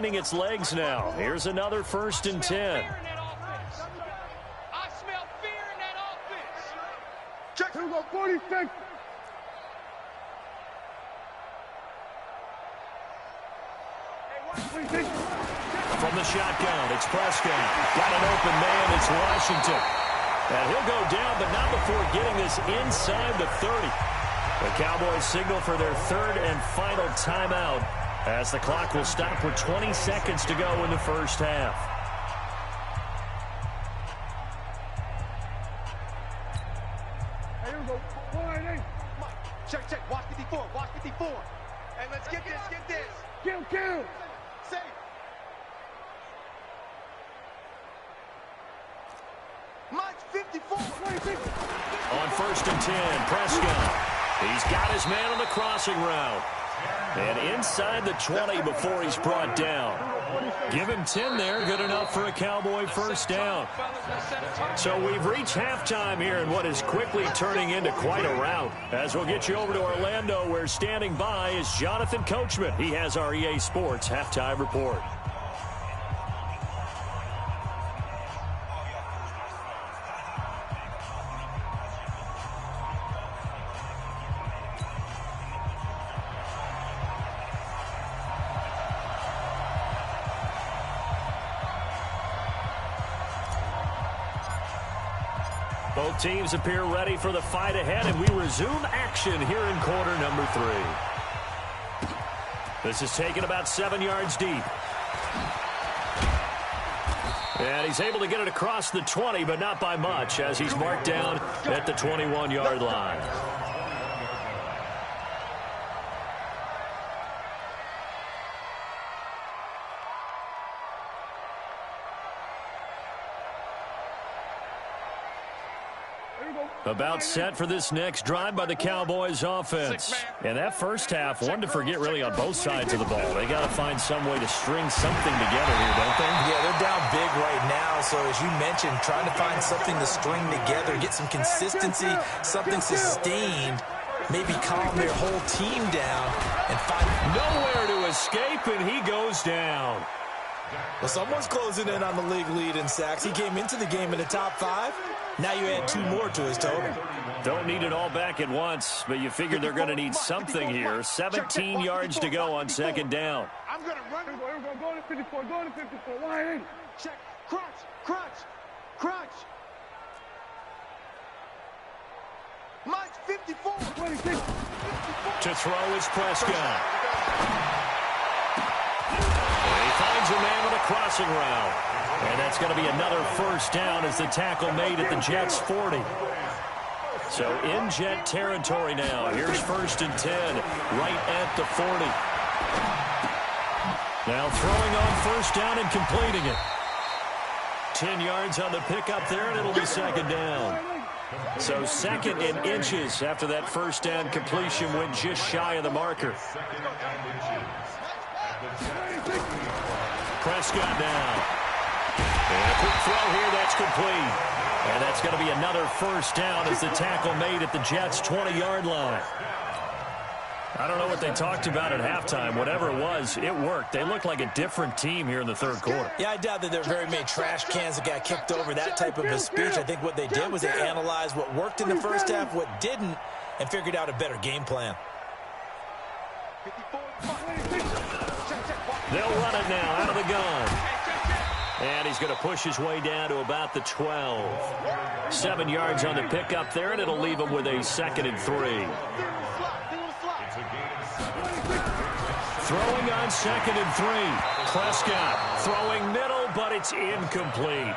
finding its legs now. Here's another 1st and 10. I smell fear in that offense. Check. Here we go, 46. From the shotgun, it's Prescott. Got an open man, it's Washington. And he'll go down, but not before getting this inside the 30. The Cowboys signal for their 3rd and final timeout as the clock will stop with 20 seconds to go in the first half. Here we go. Check, check. Watch 54. Watch 54. Hey, let's get this. Get this. Kill. Safe. Mike's 54. On 1st and 10, Prescott. He's got his man on the crossing route. And inside the 20 before he's brought down. Give him 10 there, good enough for a Cowboy first down. So we've reached halftime here in what is quickly turning into quite a rout. As we'll get you over to Orlando, where standing by is Jonathan Coachman. He has our EA Sports halftime report. Both teams appear ready for the fight ahead, and we resume action here in quarter number 3. This is taken about 7 yards deep. And he's able to get it across the 20, but not by much, as he's marked down at the 21-yard line. About set for this next drive by the Cowboys offense. And that first half, one to forget really on both sides of the ball. They got to find some way to string something together here, don't they? Yeah, they're down big right now. So as you mentioned, trying to find something to string together, get some consistency, something sustained, maybe calm their whole team down and find nowhere to escape, and he goes down. Well, someone's closing in on the league lead in sacks. He came into the game in the top 5. Now you add 2 more to his total. Don't need it all back at once, but you figure they're going to need something here. 17 yards to go on 2nd down. I'm going to run. Go to 54. Go to 54. Line in. Check. Crunch. Mike's 54. 26. To throw is Prescott. He finds a man with a crossing route. And that's going to be another first down as the tackle made at the Jets' 40. So in Jet territory now. Here's 1st and 10 right at the 40. Now throwing on 1st down and completing it. 10 yards on the pickup there, and it'll be 2nd down. So 2nd and inches after that 1st down completion went just shy of the marker. Prescott now. And a quick throw here, that's complete. And that's going to be another first down as the tackle made at the Jets' 20-yard line. I don't know what they talked about at halftime. Whatever it was, it worked. They look like a different team here in the third quarter. Yeah, I doubt that there are very many trash cans that got kicked over, that type of a speech. I think what they did was they analyzed what worked in the first half, what didn't, and figured out a better game plan. They'll run it now out of the gun. And he's going to push his way down to about the 12. 7 yards on the pickup there, and it'll leave him with a 2nd and 3. Throwing on 2nd and 3. Prescott throwing middle, but it's incomplete.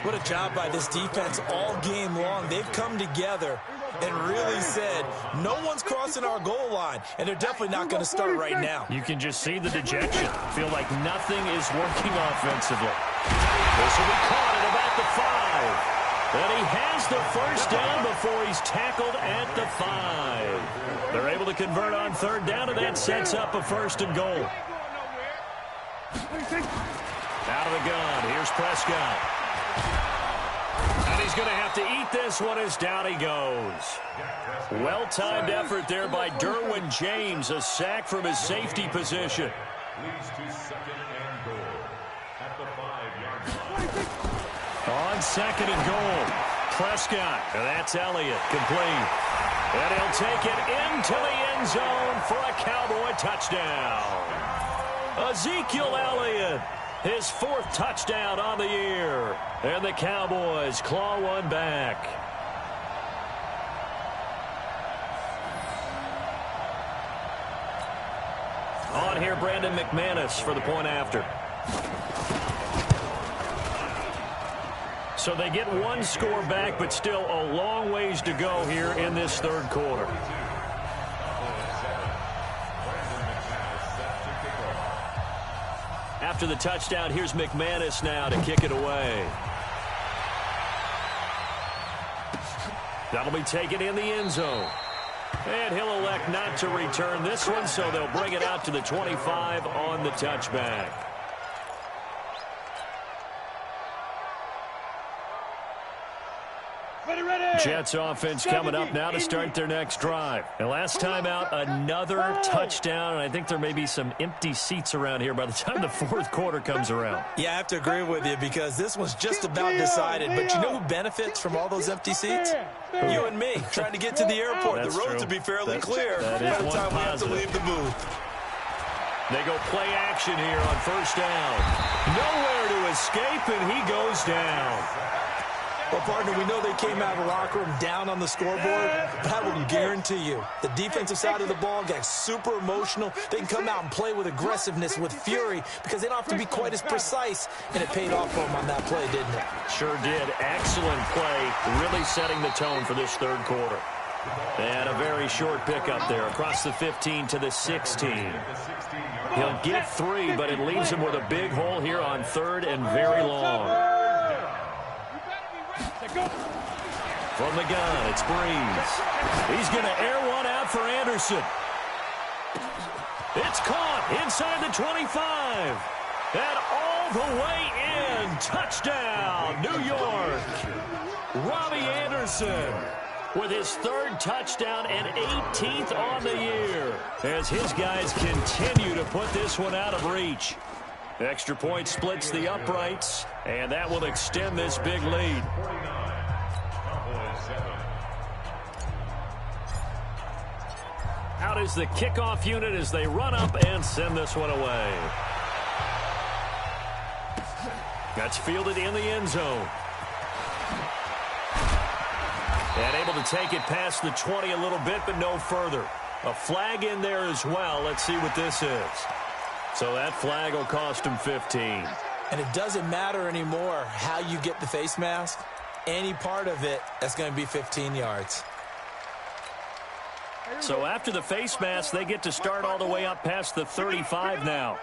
What a job by this defense all game long. They've come together and really said, no one's crossing our goal line, and they're definitely not going to start right now. You can just see the dejection. Feel like nothing is working offensively. This will be caught at about the 5. And he has the first down before he's tackled at the 5. They're able to convert on 3rd down, and that sets up a 1st and goal. Out of the gun, here's Prescott. And he's going to have to eat this one as down he goes. Well-timed effort there by Derwin James, a sack from his safety position. On second and goal, Prescott. And that's Elliott, complete. And he'll take it into the end zone for a Cowboy touchdown. Ezekiel Elliott, his 4th touchdown on the year. And the Cowboys claw one back. On here, Brandon McManus for the point after. So they get one score back, but still a long ways to go here in this third quarter. After the touchdown, here's McManus now to kick it away. That'll be taken in the end zone. And he'll elect not to return this one, so they'll bring it out to the 25 on the touchback. Jets offense coming up now to start their next drive. And last time out, another touchdown, and I think there may be some empty seats around here by the time the fourth quarter comes around. Yeah, I have to agree with you because this one's just about decided. But you know who benefits from all those empty seats? You and me, trying to get to the airport. That's the roads true. will be fairly clear that by is the one time we have to positive. leave the booth. They go play action here on first down. Nowhere to escape, and he goes down. Well, partner, we know they came out of the locker room down on the scoreboard, but I will guarantee you the defensive side of the ball got super emotional. They can come out and play with aggressiveness, with fury, because they don't have to be quite as precise, and it paid off for them on that play, didn't it? Sure did. Excellent play, really setting the tone for this third quarter. And a very short pickup there across the 15 to the 16. He'll get 3, but it leaves him with a big hole here on third and very long. From the gun, it's Breeze. He's going to air one out for Anderson. It's caught inside the 25. And all the way in. Touchdown, New York. Robbie Anderson with his 3rd touchdown and 18th on the year as his guys continue to put this one out of reach. Extra point splits the uprights, and that will extend this big lead. Out is the kickoff unit as they run up and send this one away. That's fielded in the end zone. And able to take it past the 20 a little bit, but no further. A flag in there as well. Let's see what this is. So that flag will cost him 15. And it doesn't matter anymore how you get the face mask. Any part of it, that's going to be 15 yards. So after the face mask, they get to start all the way up past the 35 now.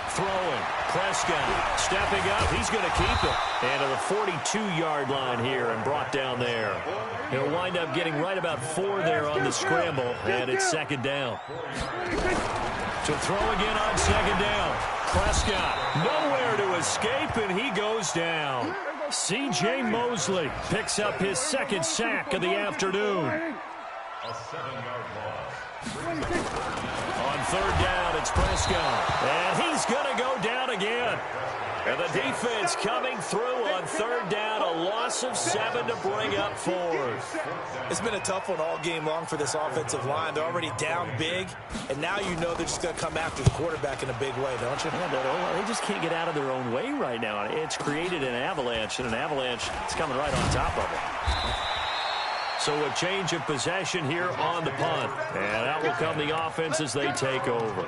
Throwing. Prescott stepping up. He's going to keep it. And to the 42-yard line here and brought down there. He'll wind up getting right about 4 there on the scramble, and it's second down. To throw again on second down. Prescott nowhere to escape, and he goes down. C.J. Mosley picks up his 2nd sack of the afternoon. A 7-yard loss. On third down, it's Prescott. And he's going to go down again. And the defense coming through on third down. A loss of 7 to bring up 4th. It's been a tough one all game long for this offensive line. They're already down big, and now you know they're just going to come after the quarterback in a big way, don't you? Yeah, they just can't get out of their own way right now. It's created an avalanche, and an avalanche is coming right on top of them. So a change of possession here on the punt. And out will come the offense as they take over.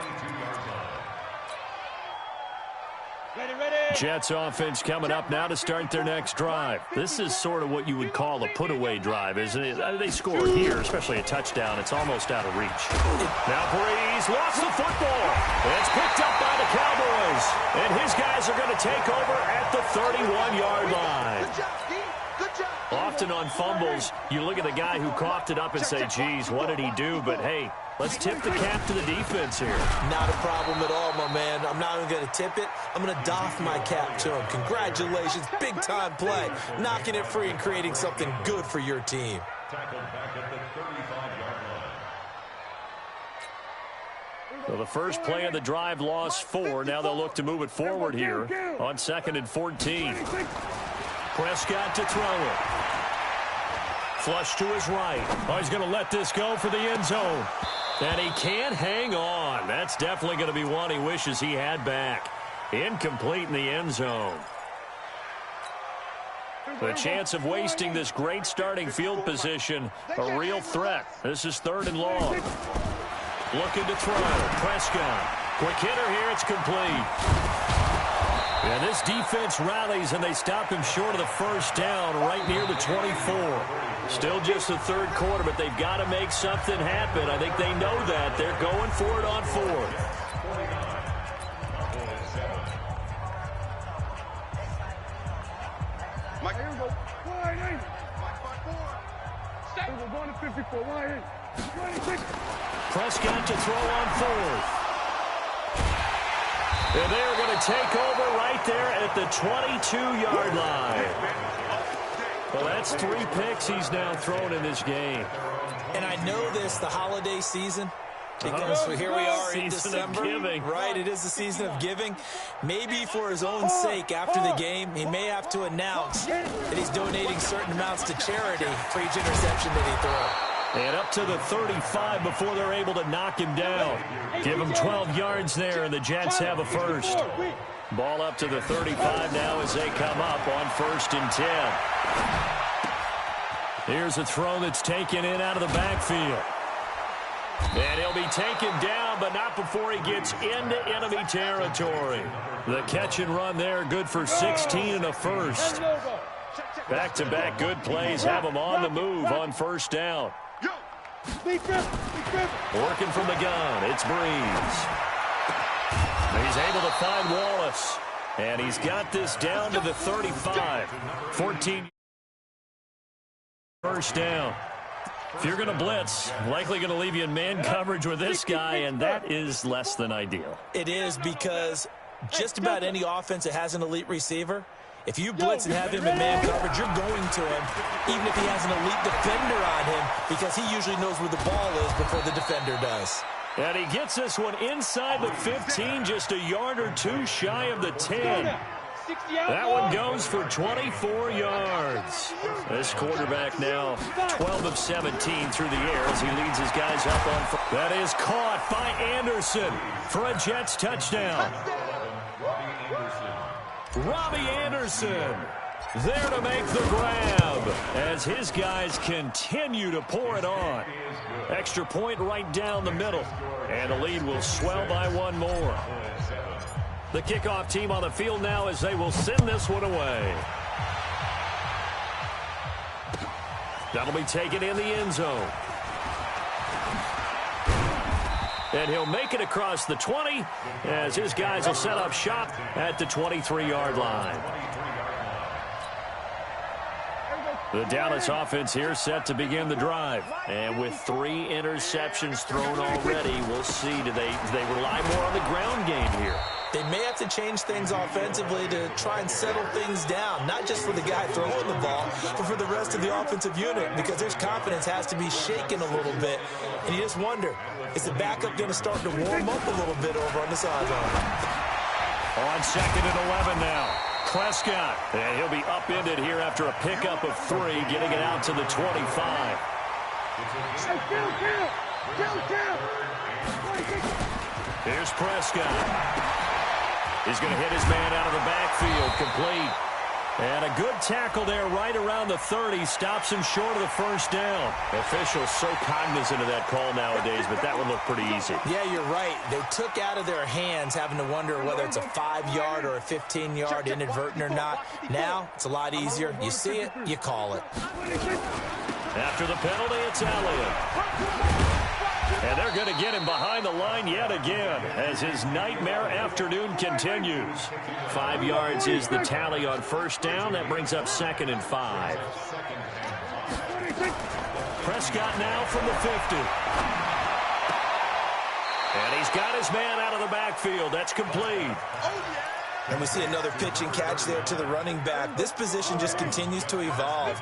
Jets offense coming up now to start their next drive. This is sort of what you would call a put-away drive, isn't it? They score here, especially a touchdown. It's almost out of reach. Now Breeze lost the football. It's picked up by the Cowboys. And his guys are going to take over at the 31-yard line. Good job, D. Good job. Often on fumbles, you look at the guy who coughed it up and say, geez, what did he do? But, hey, let's tip the cap to the defense here. Not a problem at all, my man. I'm not even going to tip it. I'm going to doff my cap to him. Congratulations. Big-time play. Knocking it free and creating something good for your team. Tackled back at the 35-yard line. So the first play of the drive lost 4. Now they'll look to move it forward here on 2nd and 14. Prescott to throw it. Flush to his right. Oh, he's going to let this go for the end zone. And he can't hang on. That's definitely going to be one he wishes he had back. Incomplete in the end zone. The chance of wasting this great starting field position, a real threat. This is 3rd and long. Looking to throw. Prescott. Quick hitter here. It's complete. And this defense rallies, and they stop him short of the first down right near the 24. Still just the 3rd quarter, but they've got to make something happen. I think they know that. They're going for it on 4th. Mike, here we go. Wide in. Here we go. Going to 54. Wide in. 26. Prescott to throw on 4th. And they're going to take over right there at the 22-yard line. Well, that's 3 picks he's now thrown in this game. And I know this, the holiday season, because here we are in December. Right, it is the season of giving. Maybe for his own sake, after the game, he may have to announce that he's donating certain amounts to charity for each interception that he throws. And up to the 35 before they're able to knock him down. Give him 12 yards there, and the Jets have a first. Ball up to the 35 now as they come up on 1st and 10. Here's a throw that's taken in out of the backfield. And he'll be taken down, but not before he gets into enemy territory. The catch and run there, good for 16 and a first. Back-to-back good plays have him on the move on 1st down. Working from the gun, it's Breeze. He's able to find Wallace. And he's got this down to the 35. 14. 1st down. If you're going to blitz, likely going to leave you in man coverage with this guy, and that is less than ideal. It is, because just about any offense that has an elite receiver, if you blitz and have him in man coverage, you're going to him, even if he has an elite defender on him, because he usually knows where the ball is before the defender does. And he gets this one inside the 15, just a yard or 2 shy of the 10. That one goes for 24 yards. This quarterback now 12 of 17 through the air as he leads his guys up on. That is caught by Anderson for a Jets touchdown. Robbie Anderson there to make the grab as his guys continue to pour it on. Extra point right down the middle, and the lead will swell by 1 more. The kickoff team on the field now as they will send this one away. That'll be taken in the end zone. And he'll make it across the 20 as his guys will set up shop at the 23-yard line. The Dallas offense here set to begin the drive. And with 3 interceptions thrown already, we'll see. Do they rely more on the ground game here? They may have to change things offensively to try and settle things down, not just for the guy throwing the ball, but for the rest of the offensive unit, because their confidence has to be shaken a little bit. And you just wonder, is the backup going to start to warm up a little bit over on the sideline? On 2nd and 11 now. Prescott, and he'll be upended here after a pickup of 3, getting it out to the 25. Here's Prescott. He's going to hit his man out of the backfield, complete. And a good tackle there right around the 30. Stops him short of the first down. Officials so cognizant of that call nowadays, but that one looked pretty easy. Yeah, you're right. They took out of their hands having to wonder whether it's a 5-yard or a 15-yard inadvertent or not. Now, it's a lot easier. You see it, you call it. After the penalty, it's Elliott. And they're going to get him behind the line yet again as his nightmare afternoon continues. 5 yards is the tally on first down. That brings up 2nd and 5. Prescott now from the 50. And he's got his man out of the backfield. That's complete. And we see another pitch and catch there to the running back. This position just continues to evolve.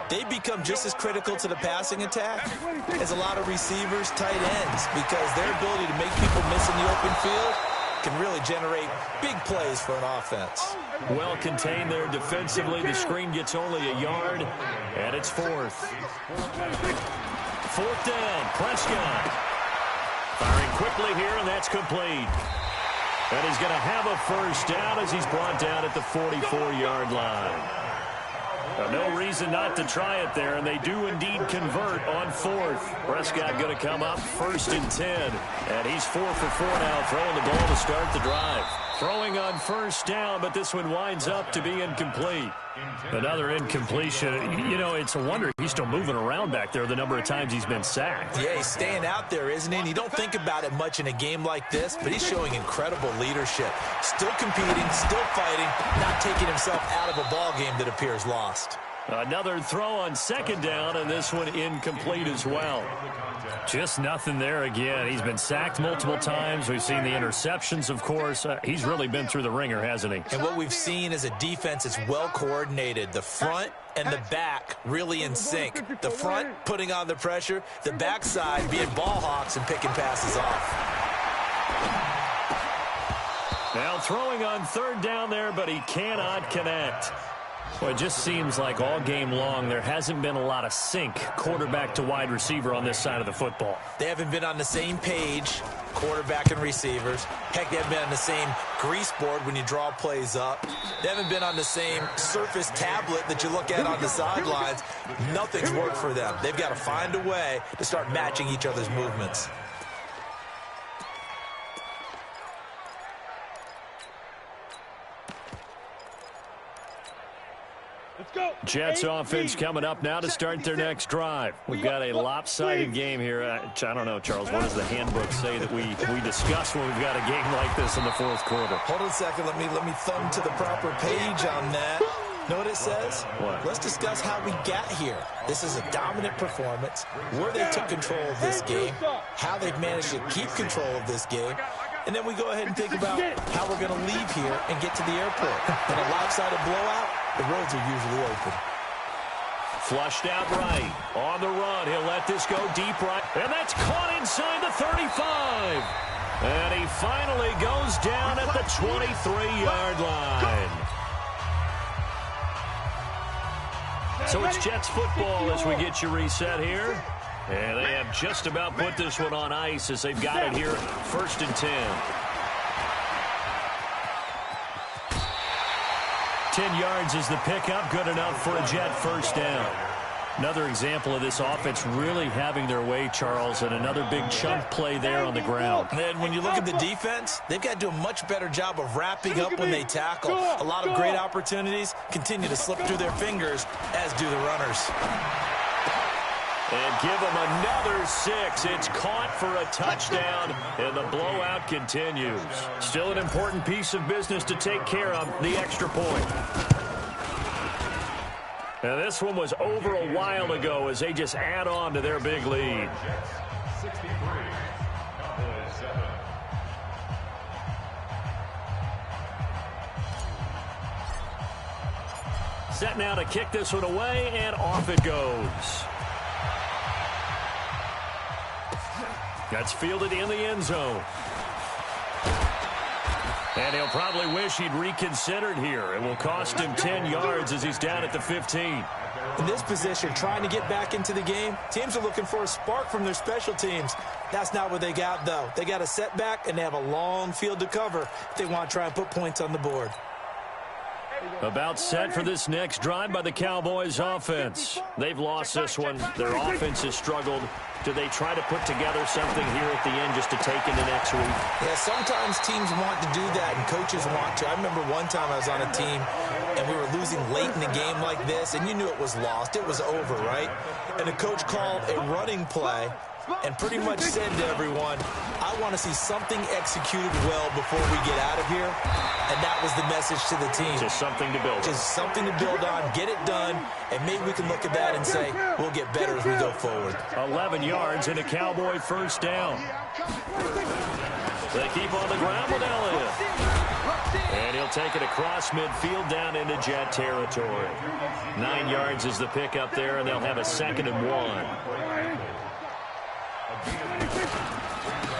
They become just as critical to the passing attack as a lot of receivers, tight ends, because their ability to make people miss in the open field can really generate big plays for an offense. Well contained there defensively. The screen gets only a yard, and it's fourth. Fourth down, Prescott. Firing quickly here, and that's complete. And he's going to have a first down as he's brought down at the 44-yard line. No reason not to try it there, and they do indeed convert on fourth. Prescott going to come up first and 10, and he's 4 for 4 now, throwing the ball to start the drive. Throwing on first down, but this one winds up to be incomplete. Another incompletion. You know, it's a wonder he's still moving around back there the number of times he's been sacked. Yeah, he's staying out there, isn't he? And you don't think about it much in a game like this, but he's showing incredible leadership. Still competing, still fighting, not taking himself out of a ball game that appears lost. Another throw on second down, and this one incomplete as well. Just nothing there again. He's been sacked multiple times. We've seen the interceptions, of course. He's really been through the ringer, hasn't he? And what we've seen is a defense that's well coordinated. The front and the back really in sync. The front putting on the pressure, the backside being ball hawks and picking passes off. Now throwing on third down there, but he cannot connect. Well, it just seems like all game long there hasn't been a lot of sync quarterback to wide receiver on this side of the football. They haven't been on the same page, quarterback and receivers. Heck, they haven't been on the same grease board when you draw plays up. They haven't been on the same surface tablet that you look at on the sidelines. Nothing's worked for them. They've got to find a way to start matching each other's movements. Jets offense coming up now to start their next drive. We've got a lopsided game here. I don't know, Charles, what does the handbook say that we discuss when we've got a game like this in the fourth quarter? Hold on a second. Let me thumb to the proper page on that. Know what it says? What? Let's discuss how we got here. This is a dominant performance, where they took control of this game, how they've managed to keep control of this game, and then we go ahead and think about how we're going to leave here and get to the airport. In a lopsided blowout, the roads are usually open. Flushed out right. On the run. He'll let this go deep right. And that's caught inside the 35. And he finally goes down at the 23-yard line. So it's Jets football as we get you reset here. And they have just about put this one on ice as they've got it here first and 10. 10 yards is the pickup, good enough for a Jet first down. Another example of this offense really having their way, Charles, and another big chunk play there on the ground. And when you look at the defense, they've got to do a much better job of wrapping up when they tackle. A lot of great opportunities continue to slip through their fingers, as do the runners. And give them another 6. It's caught for a touchdown, and the blowout continues. Still an important piece of business to take care of, the extra point. Now this one was over a while ago as they just add on to their big lead. Set now to kick this one away, and off it goes. That's fielded in the end zone. And he'll probably wish he'd reconsidered here. It will cost him 10 yards as he's down at the 15. In this position, trying to get back into the game, teams are looking for a spark from their special teams. That's not what they got, though. They got a setback, and they have a long field to cover if they want to try and put points on the board. About set for this next drive by the Cowboys offense. They've lost this one. Their offense has struggled. Do they try to put together something here at the end just to take into next week? Yeah, sometimes teams want to do that and coaches want to. I remember one time I was on a team and we were losing late in a game like this, and you knew it was lost. It was over, right? And the coach called a running play and pretty much said to everyone, I want to see something executed well before we get out of here. And that was the message to the team. Just something to build on. Just something to build on, get it done, and maybe we can look at that and say, we'll get better as we go forward. 11 yards and a Cowboy first down. They keep on the ground with Elliott. And he'll take it across midfield down into Jet territory. 9 yards is the pickup there, and they'll have a 2nd and 1.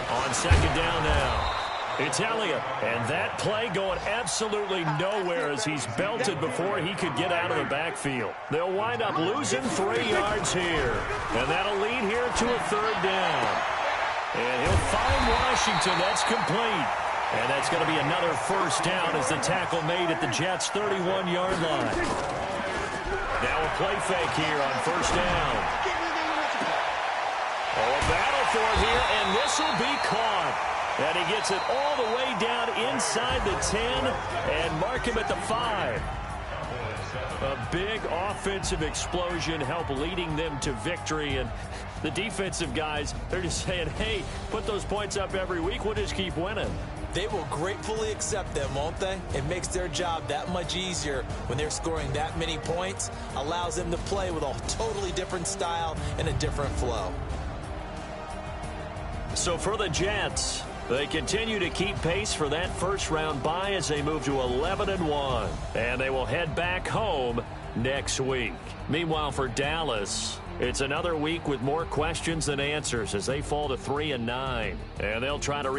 On 2nd down now. It's Elliott, and that play going absolutely nowhere as he's belted before he could get out of the backfield. They'll wind up losing 3 yards here, and that'll lead here to a 3rd down. And he'll find Washington. That's complete. And that's going to be another 1st down as the tackle made at the Jets' 31-yard line. Now a play fake here on 1st down. Oh, a battle for it here, and this will be caught. And he gets it all the way down inside the 10 and mark him at the 5. A big offensive explosion helped leading them to victory. And the defensive guys, they're just saying, hey, put those points up every week. We'll just keep winning. They will gratefully accept them, won't they? It makes their job that much easier when they're scoring that many points. Allows them to play with a totally different style and a different flow. So for the Jets, they continue to keep pace for that first-round bye as they move to 11-1. And they will head back home next week. Meanwhile, for Dallas, it's another week with more questions than answers as they fall to 3-9. And they'll try to